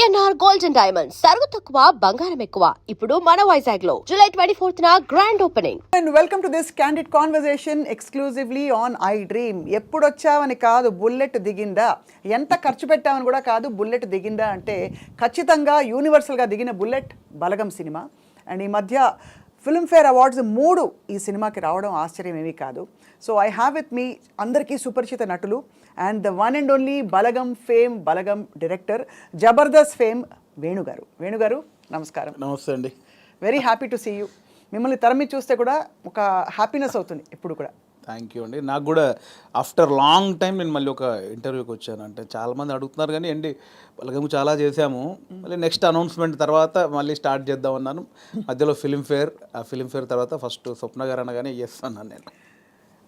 VNR gold and diamonds సరుకు తక్కువ బంగారం ఎక్కువ ఇప్పుడు మన వైజాగ్ లో July 24th grand opening. And welcome to this candid conversation exclusively on I dream. ఎప్పుడు వచ్చావని కాదు, బుల్లెట్ దిగిందా, ఎంత ఖర్చు పెట్టామని కూడా కాదు, బుల్లెట్ దిగిందా అంటే ఖచ్చితంగా యూనివర్సల్గా దిగిన బుల్లెట్ బలగం సినిమా. అండ్ ఈ మధ్య ఫిల్మ్ఫేర్ అవార్డ్స్ 3 ఈ సినిమాకి రావడం ఆశ్చర్యం ఏమీ కాదు. సో ఐ హ్యావ్ విత్ మీ అందరికీ సుపరిచిత నటులు and the one and only Balagam fame, Balagam director, Jabardasth fame వేణుగారు. వేణుగారు నమస్కారం. నమస్తే అండి. Very happy to see you. మిమ్మల్ని తరమి చూస్తే కూడా ఒక హ్యాపీనెస్ అవుతుంది ఎప్పుడు కూడా. థ్యాంక్ యూ అండి. నాకు కూడా ఆఫ్టర్ లాంగ్ టైం నేను మళ్ళీ ఒక ఇంటర్వ్యూకి వచ్చాను. అంటే చాలామంది అడుగుతున్నారు కానీ అండి బలగం చాలా చేశాము, మళ్ళీ నెక్స్ట్ అనౌన్స్మెంట్ తర్వాత మళ్ళీ స్టార్ట్ చేద్దాం అన్నాను. మధ్యలో ఫిల్మ్ఫేర్, ఆ ఫిల్మ్ఫేర్ తర్వాత ఫస్ట్ స్వప్న గారు అనగానే ఎస్ అన్నాను నేను.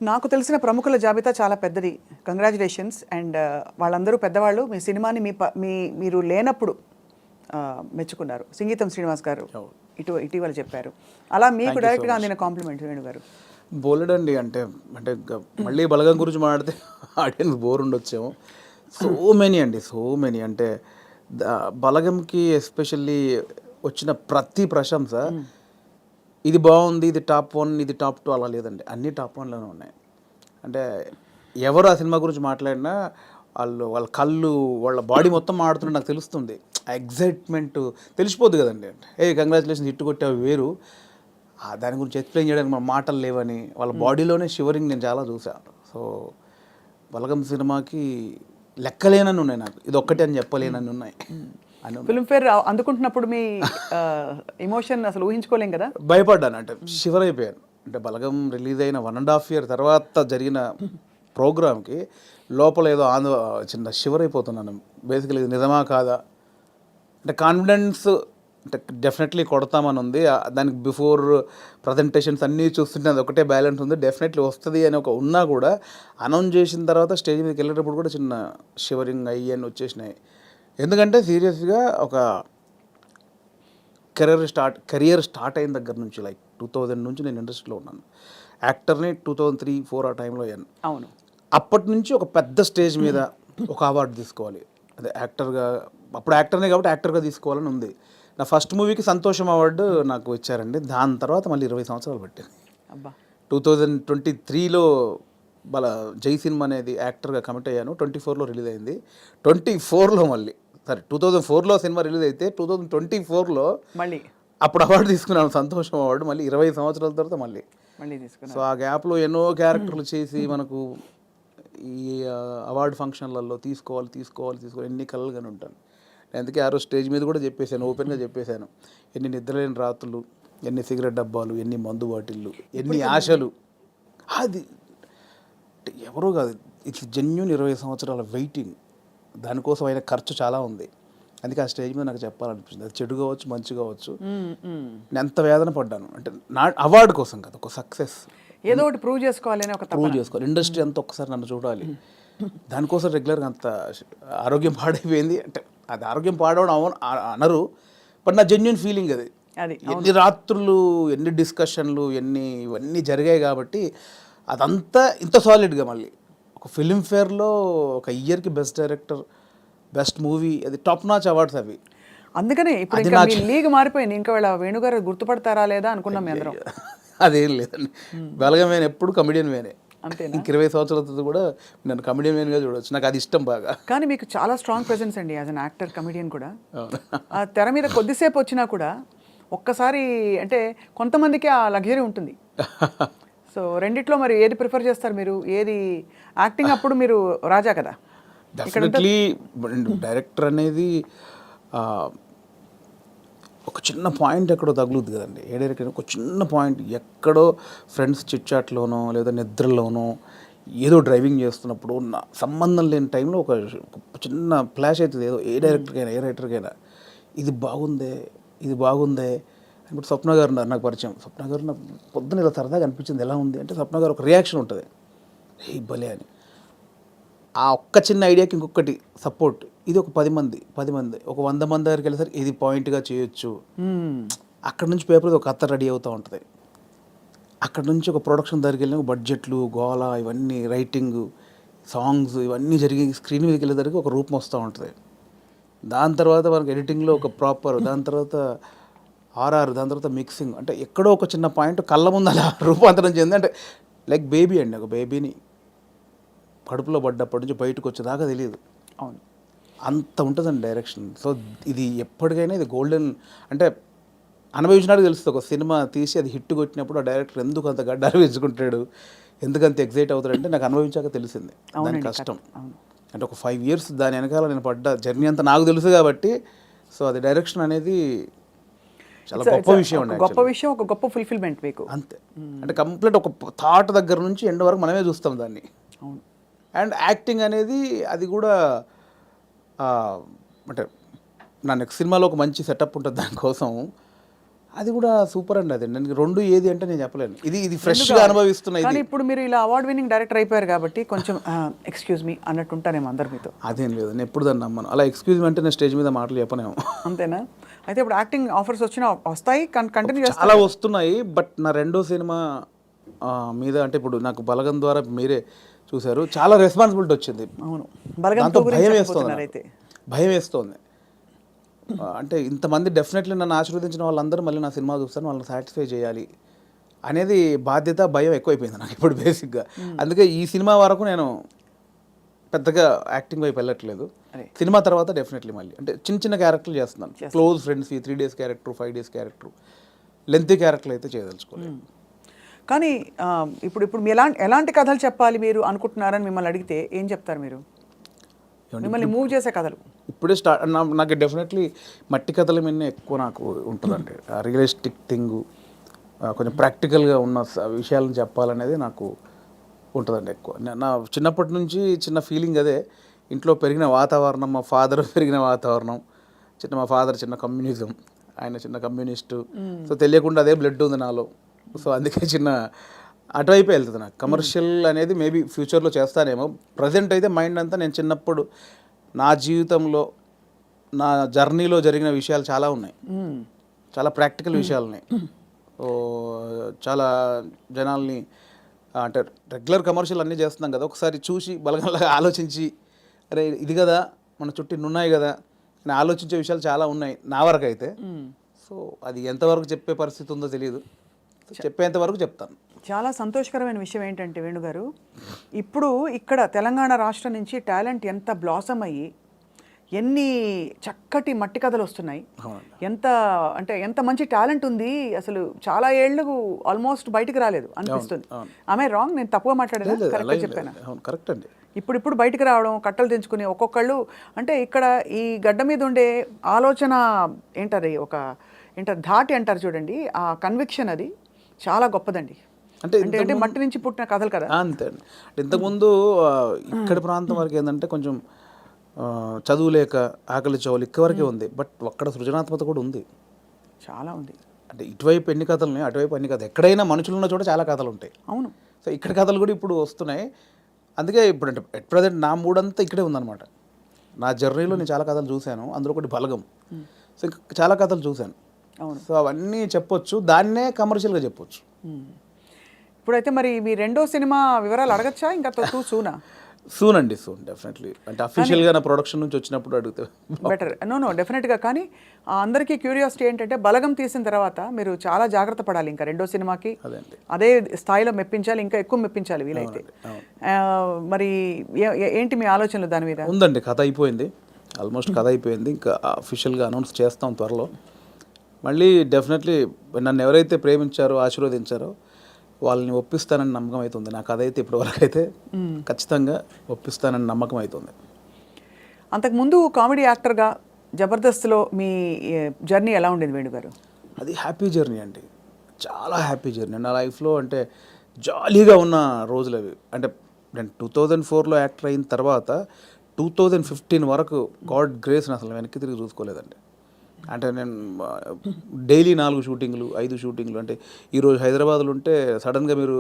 నాకు తెలిసిన ప్రముఖుల జాబితా చాలా పెద్దది. కంగ్రాచులేషన్స్. అండ్ వాళ్ళందరూ పెద్దవాళ్ళు. మీ సినిమాని మీరు లేనప్పుడు మెచ్చుకున్నారు. సంగీతం శ్రీనివాస్ గారు ఇటీవల చెప్పారు. అలా మీకు డైరెక్ట్గా అందిన కాంప్లిమెంట్ వేణుగారు. బోలెడండి. అంటే అంటే మళ్ళీ బలగం గురించి మాట్లాడితే ఆడియన్స్ బోర్ ఉండొచ్చేమో. సో మెనీ అండి, సో మెనీ. అంటే బలగంకి ఎస్పెషల్లీ వచ్చిన ప్రతి ప్రశంస ఇది బాగుంది, ఇది టాప్ 1, ఇది టాప్ 2 అలా లేదండి, అన్నీ టాప్ 1లోనే ఉన్నాయి. అంటే ఎవరు ఆ సినిమా గురించి మాట్లాడినా వాళ్ళ కళ్ళు, వాళ్ళ బాడీ మొత్తం మాడుతుంటే నాకు తెలుస్తుంది. ఆ ఎగ్జైట్మెంట్ తెలిసిపోద్ది కదండి. కంగ్రాచులేషన్స్ హిట్ కొట్టావు వేరు, దాని గురించి ఎక్స్ప్లెయిన్ చేయడానికి మన మాటలు లేవని వాళ్ళ బాడీలోనే షివరింగ్ నేను చాలా చూసాను. సో బలగం సినిమాకి లెక్కలేనని ఉన్నాయి, నాకు ఇది ఒక్కటే అని చెప్పలేనని ఉన్నాయి. ఫిల్మ్ఫేర్ అందుకుంటున్నప్పుడు మీ ఎమోషన్ అసలు ఊహించుకోలేం కదా. భయపడ్డాను, అంటే షివర్ అయిపోయాను. అంటే బలగం రిలీజ్ అయిన 1.5 year తర్వాత జరిగిన ప్రోగ్రామ్కి లోపల ఏదో చిన్న షివర్ అయిపోతున్నాను. బేసికలీ ఇది నిజమా కాదా అంటే కాన్ఫిడెన్స్ అంటే డెఫినెట్లీ కొడతామని ఉంది. దానికి బిఫోర్ ప్రజెంటేషన్స్ అన్నీ చూస్తుంటే అది ఒకటే బ్యాలెన్స్ ఉంది, డెఫినెట్లీ వస్తుంది అని ఒక ఉన్నా కూడా అనౌన్స్ చేసిన తర్వాత స్టేజ్ మీదకి వెళ్ళేటప్పుడు కూడా చిన్న షివరింగ్ అయ్యి అని వచ్చేసినాయి. ఎందుకంటే సీరియస్గా ఒక కెరియర్ స్టార్ట్ అయిన దగ్గర నుంచి లైక్ 2000 నుంచి నేను ఇండస్ట్రీలో ఉన్నాను. యాక్టర్ని 2003-4 ఆ టైంలో అయ్యాను. అవును. అప్పటి నుంచి ఒక పెద్ద స్టేజ్ మీద ఒక అవార్డు తీసుకోవాలి, అదే యాక్టర్గా, అప్పుడు యాక్టర్నే కాబట్టి యాక్టర్గా తీసుకోవాలని ఉంది. నా ఫస్ట్ మూవీకి సంతోషం అవార్డు నాకు ఇచ్చారండి. దాని తర్వాత మళ్ళీ 20 సంవత్సరాలు పట్టింది. 2023లో జై సినిమా అనేది యాక్టర్గా కమిట్ అయ్యాను. 24లో రిలీజ్ అయింది. 24లో మళ్ళీ 2004లో సినిమా రిలీజ్ అయితే 2024లో మళ్ళీ అప్పుడు అవార్డు తీసుకున్నాను, సంతోషం అవార్డు. మళ్ళీ 20 సంవత్సరాల తర్వాత మళ్ళీ తీసుకున్నాను. సో ఆ గ్యాప్లో ఎన్నో క్యారెక్టర్లు చేసి మనకు ఈ అవార్డు ఫంక్షన్లలో తీసుకోవాలి ఎన్ని కలలుగానే ఉంటాను. అందుకే ఆ రోజు స్టేజ్ మీద కూడా చెప్పేశాను, ఓపెన్గా చెప్పేశాను, ఎన్ని నిద్రలేని రాత్రులు, ఎన్ని సిగరెట్ డబ్బాలు, ఎన్ని మందు బాటిళ్ళు, ఎన్ని ఆశలు. అది ఎవరో కాదు, ఇట్స్ జెన్యూన్ 20 సంవత్సరాల వెయిటింగ్. దానికోసం అయిన ఖర్చు చాలా ఉంది. అందుకే ఆ స్టేజ్ మీద నాకు చెప్పాలనిపించింది. అది చెడు కావచ్చు, మంచి కావచ్చు, నేను ఎంత వేదన పడ్డాను అంటే నా అవార్డు కోసం కదా, ఒక సక్సెస్ ఏదో ఒకటి ప్రూవ్ చేసుకోవాలి, ఇండస్ట్రీ అంతా ఒక్కసారి నన్ను చూడాలి. దానికోసం రెగ్యులర్గా అంత ఆరోగ్యం పాడైపోయింది. అంటే అది ఆరోగ్యం పాడవడం అనరు, బట్ నా జెన్యూన్ ఫీలింగ్ అది. ఎన్ని రాత్రులు, ఎన్ని డిస్కషన్లు, ఇవన్నీ జరిగాయి కాబట్టి అదంతా ఇంత సాలిడ్గా మళ్ళీ ఒక ఫిల్మ్ఫేర్లో ఒక ఇయర్కి బెస్ట్ డైరెక్టర్, బెస్ట్ మూవీ, అది టాప్ నాచ్ అవార్డ్స్ అవి. అందుకనే ఇప్పుడు లీగ్ మారిపోయింది. ఇంకా వాళ్ళ వేణుగారు గుర్తుపడతారా లేదా అనుకున్నాం మీ అందరం. అదేం లేదండి, బలగం వేనే ఎప్పుడు కమెడియన్ వేనే. ఇంక 20 సంవత్సరాల తర్వాత కూడా నేను కమెడియన్ వేన్గా చూడవచ్చు, నాకు అది ఇష్టం బాగా. కానీ మీకు చాలా స్ట్రాంగ్ ప్రెజెన్స్ అండి యాజ్ అన్ యాక్టర్, కమెడియన్ కూడా. ఆ తెర మీద కొద్దిసేపు వచ్చినా కూడా ఒక్కసారి అంటే కొంతమందికి ఆ లగ్జరీ ఉంటుంది. సో రెండిట్లో మరి ఏది ప్రిఫర్ చేస్తారు మీరు? ఏది యాక్టింగ్ అప్పుడు మీరు రాజా కదా. డెఫినెట్లీ డైరెక్టర్ అనేది ఒక చిన్న పాయింట్ ఎక్కడో తగులుద్ది కదండి. ఏ డైరెక్టర్ ఒక చిన్న పాయింట్ ఎక్కడో ఫ్రెండ్స్ చిట్చాట్లోనో లేదా నిద్రలోనో ఏదో డ్రైవింగ్ చేస్తున్నప్పుడు సంబంధం లేని టైంలో ఒక చిన్న ఫ్లాష్ అవుతుంది ఏదో, ఏ రైటర్కైనా ఇది బాగుందే. ఇప్పుడు స్వప్న గారు ఉన్నారు నాకు పరిచయం. స్వప్న గారు నాకు పొద్దున ఇలా సరదాగా అనిపించింది, ఎలా ఉంది అంటే స్వప్న గారు ఒక రియాక్షన్ ఉంటుంది, భలే అని. ఆ ఒక్క చిన్న ఐడియాకి ఇంకొకటి సపోర్ట్. ఇది ఒక 10 మంది ఒక 100 మంది దగ్గరికి వెళ్ళేసరికి ఇది పాయింట్గా చేయొచ్చు. అక్కడ నుంచి పేపర్ ఒక కథ రెడీ అవుతూ ఉంటుంది. అక్కడ నుంచి ఒక ప్రొడక్షన్ దగ్గరికి వెళ్ళిన బడ్జెట్లు, గోల, ఇవన్నీ రైటింగ్, సాంగ్స్ ఇవన్నీ జరిగి స్క్రీన్ మీదకి వెళ్ళేసరికి ఒక రూపం వస్తూ ఉంటుంది. దాని తర్వాత మనకి ఎడిటింగ్లో ఒక ప్రాపర్, దాని తర్వాత ఆర్ఆర్, దాని తర్వాత మిక్సింగ్, అంటే ఎక్కడో ఒక చిన్న పాయింట్ కళ్ళ ముందు అలా రూపాంతరం చెంది, అంటే లైక్ బేబీ అండి, ఒక బేబీని కడుపులో పడ్డప్పటి నుంచి బయటకు వచ్చేదాకా తెలియదు. అవును, అంత ఉంటుందండి డైరెక్షన్. సో ఇది ఎప్పటికైనా ఇది గోల్డెన్, అంటే అనుభవించినాడు తెలుస్తుంది. ఒక సినిమా తీసి అది హిట్ కొట్టినప్పుడు ఆ డైరెక్టర్ ఎందుకు అంత గడ్డాలు వేసుకుంటాడు, ఎందుకంత ఎగ్జైట్ అవుతాడంటే నాకు అనుభవించాక తెలిసింది దాని కష్టం. అంటే ఒక 5 years దాని వెనకాల నేను పడ్డ జర్నీ అంతా నాకు తెలుసు కాబట్టి, సో అది డైరెక్షన్ అనేది చాలా గొప్ప విషయం అండి. గొప్ప విషయం, ఒక గొప్ప ఫుల్ఫిల్మెంట్ మీకు. అంతే, అంటే కంప్లీట్ ఒక థాట్ దగ్గర నుంచి ఎండ్ వరకు మనమే చూస్తాం దాన్ని. అవును. అండ్ యాక్టింగ్ అనేది అది కూడా అంటే నా నెక్స్ట్ సినిమాలో ఒక మంచి సెటప్ ఉంటుంది దానికోసం, అది కూడా సూపర్ అండి. అది నేను రెండు ఏది అంటే నేను చెప్పలేను, ఇది ఫ్రెష్గా అనుభవిస్తున్నా. కానీ ఇప్పుడు మీరు ఇలా అవార్డ్ విన్నింగ్ డైరెక్టర్ అయిపోయారు కాబట్టి కొంచెం ఎక్స్క్యూజ్ మీ అన్నట్టు ఉంటానేమో అందరు మీతో. అదేం లేదు, నేను ఎప్పుడు దాన్ని నమ్మను. అలా ఎక్స్క్యూజ్ మీ అంటే నేను స్టేజ్ మీద మాటలు చెప్పనేమో. అంతేనా? అయితే ఇప్పుడు యాక్టింగ్ ఆఫర్స్ వచ్చినా వస్తాయి, కంటిన్యూ చేస్తారు? చాలా వస్తున్నాయి, బట్ నా రెండో సినిమా మీద, అంటే ఇప్పుడు నాకు బలగం ద్వారా మీరే చూశారు, చాలా రెస్పాన్సిబిలిటీ వచ్చింది. అవును, దాంతో భయం వేస్తుంది, భయం వేస్తుంది. అంటే ఇంతమంది డెఫినెట్లీ నన్ను ఆశీర్వదించిన వాళ్ళందరూ మళ్ళీ నా సినిమా చూస్తాను, వాళ్ళని సాటిస్ఫై చేయాలి అనేది బాధ్యత, భయం ఎక్కువైపోయింది నాకు ఇప్పుడు బేసిక్గా. అందుకే ఈ సినిమా వరకు నేను పెద్దగా యాక్టింగ్ వైపు వెళ్ళట్లేదు. సినిమా తర్వాత డెఫినెట్లీ మళ్ళీ అంటే చిన్న చిన్న క్యారెక్టర్లు చేస్తున్నాను, close friends, 3 days character, 5 days character, lengthy క్యారెక్టర్లు అయితే చేయదలుచుకోలేదు. కానీ ఇప్పుడు ఎలాంటి కథలు చెప్పాలి మీరు అనుకుంటున్నారని మిమ్మల్ని అడిగితే ఏం చెప్తారు మీరు? మిమ్మల్ని మూవ్ చేసే కథలు ఇప్పుడే స్టార్ట్. నాకు డెఫినెట్లీ మట్టి కథల మీద ఎక్కువ నాకు ఉంటుందండి, రియలిస్టిక్ థింగ్, కొంచెం ప్రాక్టికల్గా ఉన్న విషయాలను చెప్పాలనేది నాకు ఉంటుందండి ఎక్కువ. నా చిన్నప్పటి నుంచి చిన్న ఫీలింగ్ అదే. ఇంట్లో పెరిగిన వాతావరణం, మా ఫాదర్ పెరిగిన వాతావరణం, మా ఫాదర్ చిన్న కమ్యూనిజం, ఆయన చిన్న కమ్యూనిస్టు, సో తెలియకుండా అదే బ్లడ్ ఉంది నాలో. సో అందుకే చిన్న అటువైపు వెళ్తుంది నాకు. కమర్షియల్ అనేది మేబీ ఫ్యూచర్లో చేస్తానేమో, ప్రజెంట్ అయితే మైండ్ అంతా నేను చిన్నప్పుడు నా జీవితంలో, నా జర్నీలో జరిగిన విషయాలు చాలా ఉన్నాయి, చాలా ప్రాక్టికల్ విషయాలు ఉన్నాయి. చాలా జనాల్ని, అంటే రెగ్యులర్ కమర్షియల్ అన్నీ చేస్తున్నాం కదా, ఒకసారి చూసి బలగంలాగా ఆలోచించి, అరే ఇది కదా మన చుట్టూ ఉన్నాయి కదా అని ఆలోచించే విషయాలు చాలా ఉన్నాయి నా వరకు అయితే. సో అది ఎంతవరకు చెప్పే పరిస్థితి ఉందో తెలియదు, చెప్పేంత వరకు చెప్తాను. చాలా సంతోషకరమైన విషయం ఏంటంటే వేణుగారు, ఇప్పుడు ఇక్కడ తెలంగాణ రాష్ట్రం నుంచి టాలెంట్ ఎంత బ్లాసమ్ అయ్యి ఎన్ని చక్కటి మట్టి కథలు వస్తున్నాయి, ఎంత మంచి టాలెంట్ ఉంది అసలు. చాలా ఏళ్ళు ఆల్మోస్ట్ బయటికి రాలేదు అనిపిస్తుంది. ఆమె రాంగ్? నేను తప్పుగా మాట్లాడాను, కరెక్ట్గా చెప్పాను? కరెక్ట్ అండి. ఇప్పుడు బయటకు రావడం, కట్టలు తెంచుకుని ఒక్కొక్కళ్ళు, అంటే ఇక్కడ ఈ గడ్డ మీద ఉండే ఆలోచన ఏంటది, ధాటి అంటారు చూడండి, ఆ కన్విక్షన్ అది చాలా గొప్పదండి. అంటే మట్టి నుంచి పుట్టిన కథలు కదా. అంతే అండి. ఇంతకుముందు ఇక్కడి ప్రాంతం వరకు ఏంటంటే కొంచెం చదువు లేక ఆకలి చౌలు ఇక్కవరకే ఉంది, బట్ అక్కడ సృజనాత్మకత కూడా ఉంది, చాలా ఉంది. అంటే ఇటువైపు ఎన్ని కథలు ఉన్నాయి, అటువైపు ఎన్ని కథలు, ఎక్కడైనా మనుషులు ఉన్న చోట చాలా కథలు ఉంటాయి. అవును. సో ఇక్కడ కథలు కూడా ఇప్పుడు వస్తున్నాయి. అందుకే ఇప్పుడు అంటే ఎట్ ప్రజెంట్ నా మూడంతా ఇక్కడే ఉందన్నమాట. నా జర్నీలో నేను చాలా కథలు చూశాను, అందులో ఒకటి బలగం. సో ఇంకా చాలా కథలు చూశాను. అవును. సో అవన్నీ చెప్పొచ్చు, దాన్నే కమర్షియల్గా చెప్పొచ్చు. ఇప్పుడైతే మరి మీ రెండో సినిమా వివరాలు అడగచ్చా? ఇంకా సూనా? సూన్ అండి, సూన్ డెఫినెట్లీ. అంటే అఫీషియల్గా నా ప్రొడక్షన్ నుంచి వచ్చినప్పుడు అడిగితే బెటర్. నో డెఫినెట్గా. కానీ అందరికీ క్యూరియాసిటీ ఏంటంటే బలగం తీసిన తర్వాత మీరు చాలా జాగ్రత్త పడాలి, ఇంకా రెండో సినిమాకి అదే స్థాయిలో మెప్పించాలి, ఇంకా ఎక్కువ మెప్పించాలి వీలైతే. మరి ఏంటి మీ ఆలోచనలు దాని మీద? ఉందండి, కథ అయిపోయింది, ఆల్మోస్ట్ కథ అయిపోయింది, ఇంకా అఫీషియల్గా అనౌన్స్ చేస్తాం త్వరలో. మళ్ళీ డెఫినెట్లీ నన్ను ఎవరైతే ప్రేమించారో, ఆశీర్వదించారో వాళ్ళని ఒప్పిస్తానని నమ్మకం అవుతుంది. నాకు అదైతే ఇప్పటివరకు అయితే ఖచ్చితంగా ఒప్పిస్తానని నమ్మకం అవుతుంది. అంతకుముందు కామెడీ యాక్టర్గా జబర్దస్త్లో మీ జర్నీ ఎలా ఉండేది వేణుగారు? అది హ్యాపీ జర్నీ అండి, చాలా హ్యాపీ జర్నీ నా లైఫ్లో. అంటే జాలీగా ఉన్న రోజులు అవి. అంటే నేను 2004లో యాక్టర్ అయిన తర్వాత 2015 వరకు గాడ్ గ్రేస్ని అసలు వెనక్కి తిరిగి చూసుకోలేదండి. అంటే నేను డైలీ 4 షూటింగ్లు 5 షూటింగ్లు. అంటే ఈరోజు హైదరాబాద్లో ఉంటే సడన్గా మీరు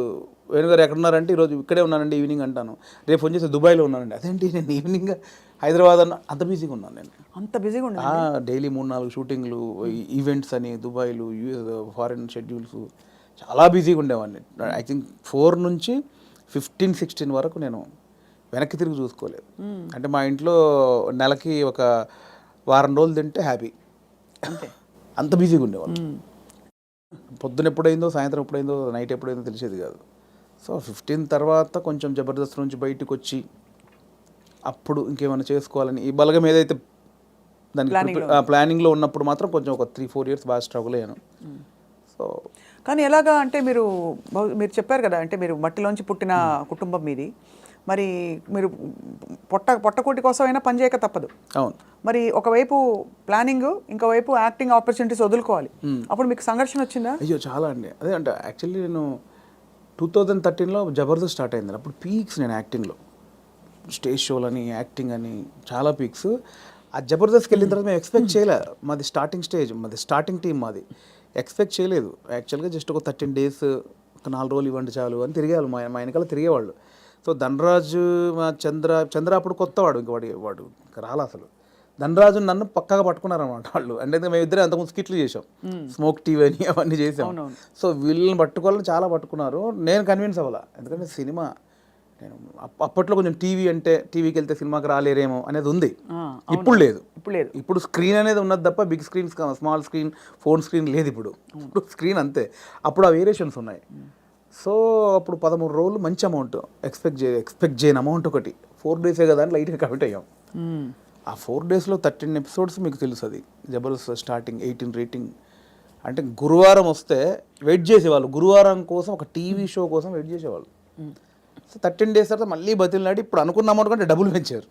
వేణుగారు ఎక్కడున్నారంటే ఈరోజు ఇక్కడే ఉన్నానండి ఈవినింగ్ అంటాను, రేపు ఫోన్ చేసి దుబాయ్లో ఉన్నానండి, అదేంటి నేను ఈవినింగ్ హైదరాబాద్ అన్న, అంత బిజీగా ఉన్నాను నేను. అంత బిజీగా ఉన్నా డైలీ 3-4 షూటింగ్లు, ఈవెంట్స్ అని దుబాయ్లు, ఫారిన్ షెడ్యూల్స్, చాలా బిజీగా ఉండేవాడిని. ఐ థింక్ 4 నుంచి 15-16 వరకు నేను వెనక్కి తిరిగి చూసుకోలేదు. అంటే మా ఇంట్లో నెలకి ఒక వారం రోజులు తింటే హ్యాపీ, అంతే. అంత బిజీగా ఉండేవాళ్ళు. పొద్దున ఎప్పుడైందో, సాయంత్రం ఎప్పుడైందో, నైట్ ఎప్పుడైందో తెలిసేది కాదు. సో 15 తర్వాత కొంచెం జబర్దస్త్ నుంచి బయటకు వచ్చి అప్పుడు ఇంకేమైనా చేసుకోవాలని ఈ బలగం ఏదైతే దానికి ప్లానింగ్లో ఉన్నప్పుడు మాత్రం కొంచెం ఒక 3-4 ఇయర్స్ బాగా స్ట్రగుల్ అయ్యాను. సో కానీ ఎలాగా అంటే మీరు చెప్పారు కదా, అంటే మీరు మట్టిలోంచి పుట్టిన కుటుంబం మీది, మరి మీరు పొట్టకూటి కోసం అయినా పని చేయక తప్పదు. అవును. మరి ఒకవైపు ప్లానింగ్, ఇంకోవైపు యాక్టింగ్ ఆపర్చునిటీస్ వదులుకోవాలి. అప్పుడు మీకు సంఘర్షణ వచ్చిందా? అయ్యో చాలా అండి. అదే అంటే యాక్చువల్లీ నేను 2013లో జబర్దస్త్ స్టార్ట్ అయింది. అప్పుడు పీక్స్ నేను యాక్టింగ్లో, స్టేజ్ షోలని, యాక్టింగ్ అని చాలా పీక్స్. ఆ జబర్దస్త్కి వెళ్ళిన తర్వాత మేము ఎక్స్పెక్ట్ చేయలే, మాది స్టార్టింగ్ స్టేజ్, మాది స్టార్టింగ్ టీం, మాది ఎక్స్పెక్ట్ చేయలేదు. యాక్చువల్గా జస్ట్ ఒక 13 days, ఒక 4 రోజులు ఇవ్వండి చాలు అని తిరిగేవాళ్ళు, మా వెనకాల తిరిగేవాళ్ళు. సో ధనరాజు, మా చంద్ర అప్పుడు కొత్తవాడు, ఇంక వాడు రాలా అసలు. ధనరాజు నన్ను పక్కగా పట్టుకున్నారన్నమాట వాళ్ళు. అంటే మేము ఇద్దరే అంతకుముందు స్కిట్లు చేసాం, స్మోక్ టీవీ అని అవన్నీ చేసాం. సో వీళ్ళని పట్టుకోవాలని చాలా పట్టుకున్నారు. నేను కన్విన్స్ అవ్వాల, ఎందుకంటే సినిమా నేను అప్పట్లో కొంచెం టీవీకి వెళ్తే సినిమాకి రాలేరేమో అనేది ఉంది. ఇప్పుడు లేదు. ఇప్పుడు స్క్రీన్ అనేది ఉన్నది తప్ప big screen, small screen, phone screen లేదు. ఇప్పుడు స్క్రీన్ అంతే. అప్పుడు ఆ వేరియేషన్స్ ఉన్నాయి. సో అప్పుడు 13 రోజులు మంచి అమౌంట్ ఎక్స్పెక్ట్ చేయని అమౌంట్ ఒకటి. 4 days కదా అని లైట్గా కమిట్ అయ్యాం. ఆ 4 daysలో 13 episodes మీకు తెలుసు. అది జబర్దస్త్ స్టార్టింగ్ 18 రేటింగ్. అంటే గురువారం వస్తే వెయిట్ చేసేవాళ్ళు, గురువారం కోసం ఒక టీవీ షో కోసం వెయిట్ చేసేవాళ్ళు. సో 13 days తర్వాత మళ్ళీ బతిలాడి ఇప్పుడు అనుకున్న అమౌంట్ కంటే డబుల్ పెంచారు.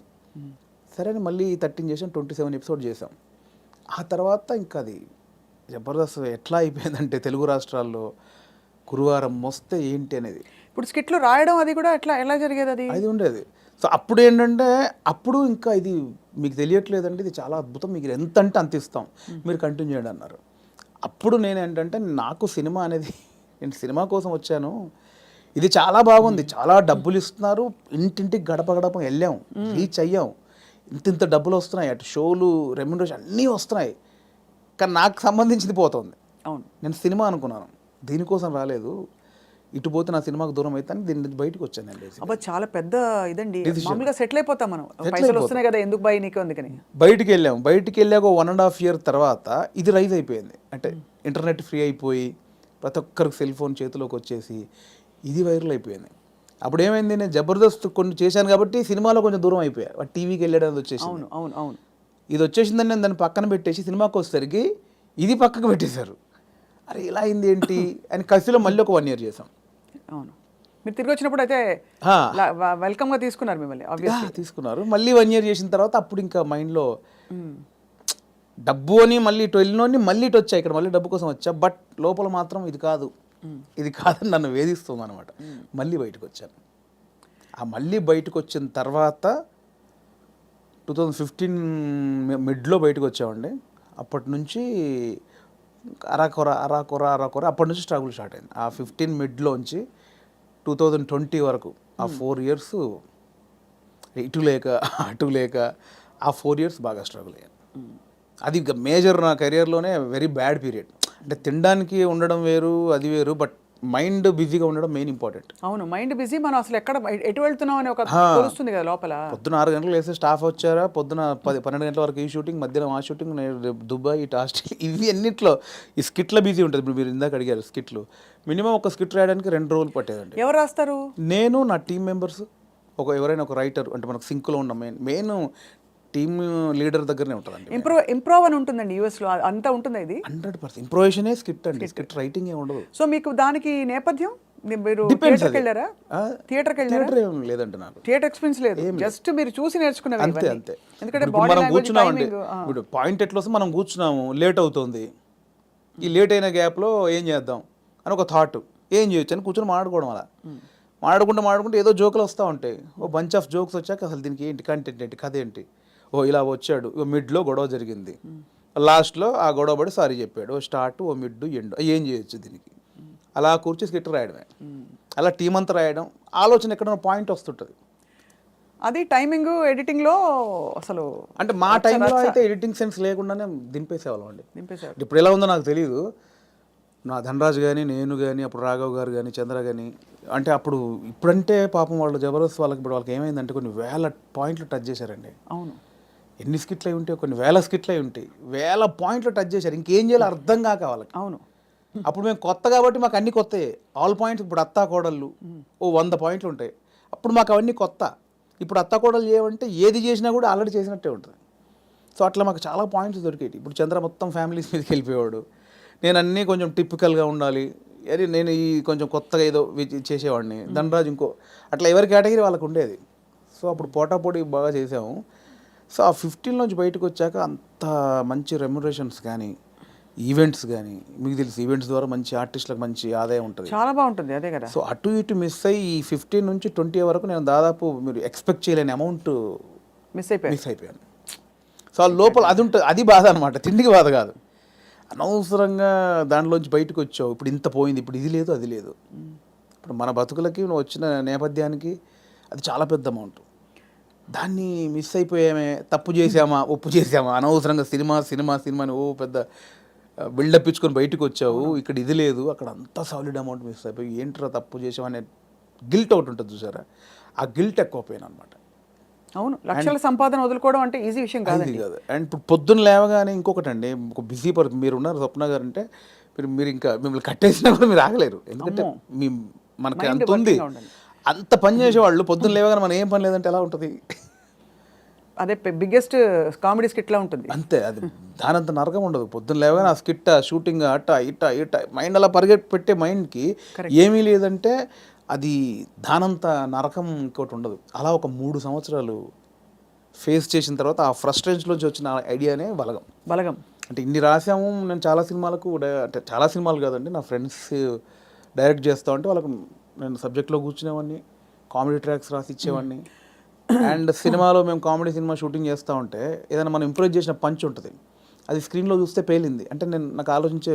సరే అని మళ్ళీ 13 చేసాం, 27 episodes చేసాం. ఆ తర్వాత ఇంకా అది జబర్దస్త్ ఎట్లా అయిపోయిందంటే తెలుగు రాష్ట్రాల్లో గురువారం వస్తే ఏంటి అనేది. ఇప్పుడు స్కిట్లు రాయడం అది కూడా ఎలా జరిగేది? అది ఉండేది. సో అప్పుడు ఏంటంటే, అప్పుడు ఇంకా ఇది మీకు తెలియట్లేదండి, ఇది చాలా అద్భుతం, మీకు ఎంత అంటే అంత ఇస్తాం, మీరు కంటిన్యూ చేయండి అన్నారు. అప్పుడు నేను ఏంటంటే, నాకు సినిమా అనేది, నేను సినిమా కోసం వచ్చాను, ఇది చాలా బాగుంది, చాలా డబ్బులు ఇస్తున్నారు, ఇంటింటికి గడప గడప వెళ్ళాం, రీచ్ అయ్యాం, ఇంత డబ్బులు వస్తున్నాయి, అటు షోలు, రెమ్యునరేషన్ అన్నీ వస్తున్నాయి, కానీ నాకు సంబంధించింది పోతుంది. అవును, నేను సినిమా అనుకున్నాను, దీనికోసం రాలేదు, ఇటు పోతే నా సినిమాకు దూరం అవుతాను, దీన్ని బయటకు వచ్చాను అండి. అబ్బా చాలా పెద్ద ఇదండి. మామూలుగా సెటిల్ అయిపోతాం మనం, పైసలు వస్తున్నాయి కదా, ఎందుకు భయ నీకు, అందుకని బయటికి వెళ్ళాక 1.5 year తర్వాత ఇది రైజ్ అయిపోయింది. అంటే ఇంటర్నెట్ ఫ్రీ అయిపోయి ప్రతి ఒక్కరికి సెల్ ఫోన్ చేతిలోకి వచ్చేసి ఇది వైరల్ అయిపోయింది. అప్పుడు ఏమైంది, నేను జబర్దస్త్ కొన్ని చేశాను కాబట్టి సినిమాలో కొంచెం దూరం అయిపోయా, టీవీకి వెళ్ళడం వచ్చేసి. అవును ఇది వచ్చేసిందని నేను దాన్ని పక్కన పెట్టేసి సినిమాకి వచ్చేసరికి ఇది పక్కకు పెట్టేశారు. అరే ఇలా అయింది ఏంటి అని కసిలో మళ్ళీ ఒక 1 year చేసాం. అవును, మీరు తిరిగి వచ్చినప్పుడు అయితే వెల్కమ్గా తీసుకున్నారు మిమ్మల్ని, తీసుకున్నారు. మళ్ళీ 1 year చేసిన తర్వాత అప్పుడు ఇంకా మైండ్లో డబ్బు అని మళ్ళీ ఇటు వెళ్ళినోని మళ్ళీ ఇటు వచ్చా, ఇక్కడ మళ్ళీ డబ్బు కోసం వచ్చా, బట్ లోపల మాత్రం ఇది కాదని నన్ను వేధిస్తుంది అనమాట. మళ్ళీ బయటకు వచ్చాను. ఆ మళ్ళీ బయటకు వచ్చిన తర్వాత 2015 మిడ్లో బయటకు వచ్చామండి. అప్పటి నుంచి అరాకొర అప్పటి నుంచి స్ట్రగుల్ స్టార్ట్ అయింది. ఆ 15 మిడ్లోంచి 2020 వరకు ఆ 4 years ఇటు లేక అటు లేక ఆ 4 years బాగా స్ట్రగుల్ అయ్యాను. అది మేజర్ నా కెరియర్లోనే వెరీ బ్యాడ్ పీరియడ్. అంటే తినడానికి ఉండడం వేరు, అది వేరు, బట్ మైండ్ బిజీగా ఉండడం మెయిన్ ఇంపార్టెంట్. అవును, మైండ్ బిజీ, మనం అసలు ఎటు వెళ్తున్నాం అని ఒక తెలుస్తుంది కదా లోపల. పొద్దున 6 గంటలకు వేస్తే స్టాఫ్ వచ్చారా, పొద్దున 12 గంటల వరకు ఈ షూటింగ్, మధ్యాహ్నం ఆ షూటింగ్, దుబాయ్, ఇటు ఆస్ట్రేలియా, ఇవి అన్నిట్లో ఈ స్కిట్ల బిజీ ఉంటుంది. ఇప్పుడు మీరు ఇందాక అడిగారు స్కిట్లు, మినిమం ఒక స్కిట్ రాయడానికి 2 రోజులు పట్టేదండి. ఎవరు రాస్తారు? నేను, నా టీమ్ మెంబర్స్, ఎవరైనా ఒక రైటర్, అంటే మనకు సింక్లో ఉన్న మెయిన్ టీమ్ లీడర్ దగ్గరనే ఉంటుందండి. ఇంప్రూవ్ అని ఉంటుందండి యూఎస్లో, అంతా ఉంటుంది. ఇది 100% ఇంప్రూవేషనే స్క్రిప్ట్ అండి, స్క్రిప్ట్ రైటింగ్ ఏ ఉండదు. సో మీకు దానికి నేపథ్యం, మీరు థియేటర్కి వెళ్ళారా? థియేటర్ ఏం లేదండి, నాకు థియేటర్ ఎక్స్పీరియన్స్ లేదు, జస్ట్ మీరు చూసి నేర్చుకున్నారు. అంతే. ఎందుకంటే మనం కూర్చున్నామండి, ఇప్పుడు పాయింట్ ఎట్లా వస్తే మనం కూర్చున్నాము, లేట్ అవుతుంది, ఈ లేట్ అయిన గ్యాప్లో ఏం చేద్దాం అని ఒక థాట్, ఏం చేయొచ్చు అని కూర్చొని మాట్లాడుకోవడం. అలా మాట్లాడుకుంటే ఏదో జోకులు వస్తూ ఉంటాయి. ఓ బంచ్ ఆఫ్ జోక్స్ వచ్చాక అసలు దీనికి ఏంటి కంటెంట్ ఏంటి, కథ ఏంటి, ఓ ఇలా వచ్చాడు, మిడ్లో గొడవ జరిగింది, లాస్ట్లో ఆ గొడవ పడి సారీ చెప్పాడు, ఓ స్టార్ట్, ఓ మిడ్, ఎండ్, ఏం చేయొచ్చు దీనికి, అలా కూర్చి స్కిట్ రాయడమే. అలా టీం అంతా రాయడం, ఆలోచన ఎక్కడైనా పాయింట్ వస్తుంటుంది. అది టైమింగ్ ఎడిటింగ్లో అసలు, అంటే మా టైంలో అయితే ఎడిటింగ్ సెన్స్ లేకుండానే దింపేసేవాళ్ళం అండి. ఇప్పుడు ఎలా ఉందో నాకు తెలియదు. నా ధనరాజు కానీ, నేను కానీ, అప్పుడు రాఘవ్ గారు కానీ, చంద్ర కానీ, అంటే అప్పుడు ఇప్పుడంటే పాపం వాళ్ళు జబర్దస్త్ వాళ్ళకి ఇప్పుడు వాళ్ళకి ఏమైందంటే కొన్ని 1000 పాయింట్లు టచ్ చేశారండి. అవును, ఎన్ని స్కిట్లు అయి ఉంటాయి, కొన్ని వేల స్కిట్లు అయి ఉంటాయి, వేల పాయింట్లు టచ్ చేశారు, ఇంకేం చేయాలో అర్థం కాక వాళ్ళకి. అవును. అప్పుడు మేము కొత్త కాబట్టి మాకు అన్ని కొత్తయే, ఆల్ పాయింట్స్. ఇప్పుడు అత్తా కోడళ్ళు 100 పాయింట్లు ఉంటాయి, అప్పుడు మాకు అవన్నీ కొత్త. ఇప్పుడు అత్తా కోడలు చేయమంటే ఏది చేసినా కూడా ఆల్రెడీ చేసినట్టే ఉంటుంది. సో అట్లా మాకు చాలా పాయింట్స్ దొరికేవి. ఇప్పుడు చంద్ర మొత్తం ఫ్యామిలీస్ మీదకి వెళ్ళిపోయేవాడు, నేను అన్నీ కొంచెం టిపికల్గా ఉండాలి, అరే నేను ఈ కొంచెం కొత్తగా ఏదో చేసేవాడిని, ధనరాజు ఇంకో, అట్లా ఎవరి కేటగిరీ వాళ్ళకు ఉండేది. సో అప్పుడు పోటాపోటీ బాగా చేసాము. సో ఆ 15 నుంచి బయటకు వచ్చాక అంత మంచి రెమ్యునరేషన్స్ కానీ, ఈవెంట్స్ కానీ, మీకు తెలుసు ఈవెంట్స్ ద్వారా మంచి ఆర్టిస్టులకు మంచి ఆదాయం ఉంటుంది, చాలా బాగుంటుంది. అదే కదా. సో అటు ఇటు మిస్ అయ్యి ఈ 15 నుంచి 20 వరకు నేను దాదాపు మీరు ఎక్స్పెక్ట్ చేయలేని అమౌంట్ మిస్ అయిపోయాను. సో ఆ లోపల అది ఉంటుంది, అది బాధ అనమాట, తిండికి బాధ కాదు. అనవసరంగా దాంట్లోంచి బయటకు వచ్చావు, ఇప్పుడు ఇంత పోయింది, ఇప్పుడు ఇది లేదు అది లేదు. ఇప్పుడు మన బతుకులకి నువ్వు వచ్చిన నేపథ్యానికి అది చాలా పెద్ద అమౌంట్. దాన్ని మిస్ అయిపోయామే, తప్పు చేసామా, ఒప్పు చేసామా, అనవసరంగా సినిమాని ఓ పెద్ద బిల్డప్ ఇచ్చుకొని బయటకు వచ్చావు, ఇక్కడ ఇది లేదు, అక్కడ అంతా సాలిడ్ అమౌంట్ మిస్ అయిపోయి ఏంట్రా తప్పు చేసామనే గిల్ట్ ఒకటి ఉంటుంది చూసారా, ఆ గిల్ట్ ఎక్కువ పోయాను అనమాట. అవును, లక్షల సంపాదన వదులుకోవడం అంటే ఈజీ విషయం కాదు. అండ్ ఇప్పుడు పొద్దున్న లేవగానే ఇంకొకటి అండి, ఒక బిజీ పర్సన్ మీరు ఉన్నారు స్వప్న గారు అంటే, మీరు ఇంకా మిమ్మల్ని కట్టేసినా కూడా మీరు ఆగలేరు, ఎందుకంటే మనకి అంత ఉంది, అంత పని చేసేవాళ్ళు పొద్దున్న లేవగానే మనం ఏం పని లేదంటే ఎలా ఉంటుంది. అదే బిగ్గెస్ట్ కామెడీ స్కిట్లా ఉంటుంది. అంతే, అది దానంత నరకం ఉండదు. పొద్దున్న లేవగానే ఆ స్కిట్, షూటింగ్, అట్ట ఇట్ట మైండ్ అలా పెట్టే మైండ్కి ఏమీ లేదంటే అది దానంత నరకం ఇంకోటి ఉండదు. అలా ఒక 3 సంవత్సరాలు ఫేస్ చేసిన తర్వాత ఆ ఫ్రస్ట్రేషన్లోంచి వచ్చిన ఐడియానే బలగం. అంటే ఇన్ని రాసాము, నేను చాలా సినిమాలకు అంటే చాలా సినిమాలు కాదండి, నా ఫ్రెండ్స్ డైరెక్ట్ చేస్తా ఉంటే వాళ్ళకు నేను సబ్జెక్ట్లో కూర్చునేవాడిని, కామెడీ ట్రాక్స్ రాసి ఇచ్చేవాడిని. అండ్ సినిమాలో మేము కామెడీ సినిమా షూటింగ్ చేస్తూ ఉంటే ఏదైనా మనం ఇంప్రూవ్ చేసిన పంచ్ ఉంటుంది, అది స్క్రీన్లో చూస్తే పేలింది అంటే నాకు ఆలోచించే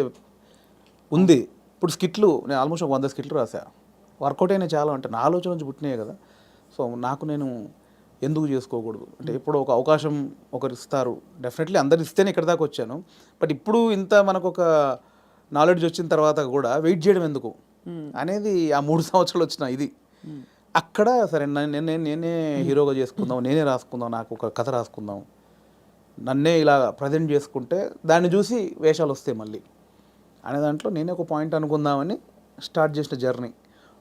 ఉంది. ఇప్పుడు స్కిట్లు నేను ఆల్మోస్ట్ 100 స్కిట్లు రాసా, వర్కౌట్ అయినా చాలా, అంటే నా ఆలోచన నుంచి పుట్టినాయి కదా. సో నాకు నేను ఎందుకు చేసుకోకూడదు అంటే, ఎప్పుడు ఒక అవకాశం ఒకరు ఇస్తారు, డెఫినెట్లీ అందరు ఇస్తేనే ఇక్కడ దాకా వచ్చాను. బట్ ఇప్పుడు ఇంత మనకు ఒక నాలెడ్జ్ వచ్చిన తర్వాత కూడా వెయిట్ చేయడం ఎందుకు అనేది ఆ 3 సంవత్సరాలు వచ్చిన ఇది. అక్కడ సరే నేనే హీరోగా చేసుకుందాం, నేనే రాసుకుందాం, నాకు ఒక కథ రాసుకుందాం, నన్నే ఇలా ప్రజెంట్ చేసుకుంటే దాన్ని చూసి వేషాలు వస్తాయి మళ్ళీ అనే దాంట్లో నేనే ఒక పాయింట్ అనుకుందామని స్టార్ట్ చేసిన జర్నీ.